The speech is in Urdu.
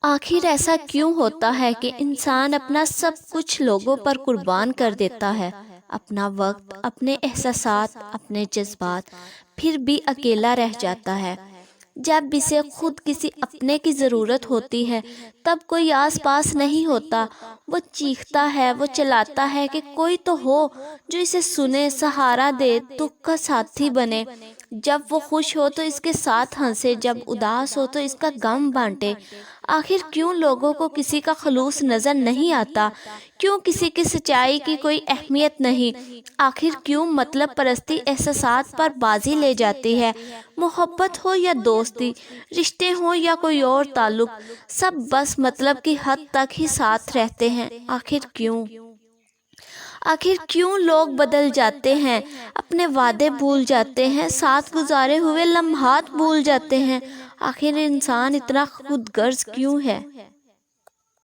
آخر ایسا کیوں ہوتا ہے کہ انسان اپنا سب کچھ لوگوں پر قربان کر دیتا ہے، اپنا وقت، اپنے احساسات، اپنے جذبات، پھر بھی اکیلا رہ جاتا ہے؟ جب اسے خود کسی اپنے کی ضرورت ہوتی ہے تب کوئی آس پاس نہیں ہوتا۔ وہ چیختا ہے، وہ چلاتا ہے کہ کوئی تو ہو جو اسے سنے، سہارا دے، دکھ کا ساتھی بنے۔ جب وہ خوش ہو تو اس کے ساتھ ہنسے، جب اداس ہو تو اس کا غم بانٹے۔ آخر کیوں لوگوں کو کسی کا خلوص نظر نہیں آتا؟ کیوں کسی کی سچائی کی کوئی اہمیت نہیں؟ آخر کیوں مطلب پرستی احساسات پر بازی لے جاتی ہے؟ محبت ہو یا دوستی، رشتے ہوں یا کوئی اور تعلق، سب بس مطلب کی حد تک ہی ساتھ رہتے ہیں۔ آخر کیوں؟ آخر کیوں لوگ بدل جاتے ہیں، اپنے وعدے بھول جاتے ہیں، ساتھ گزارے ہوئے لمحات بھول جاتے ہیں؟ آخر انسان اتنا خود غرض کیوں ہے؟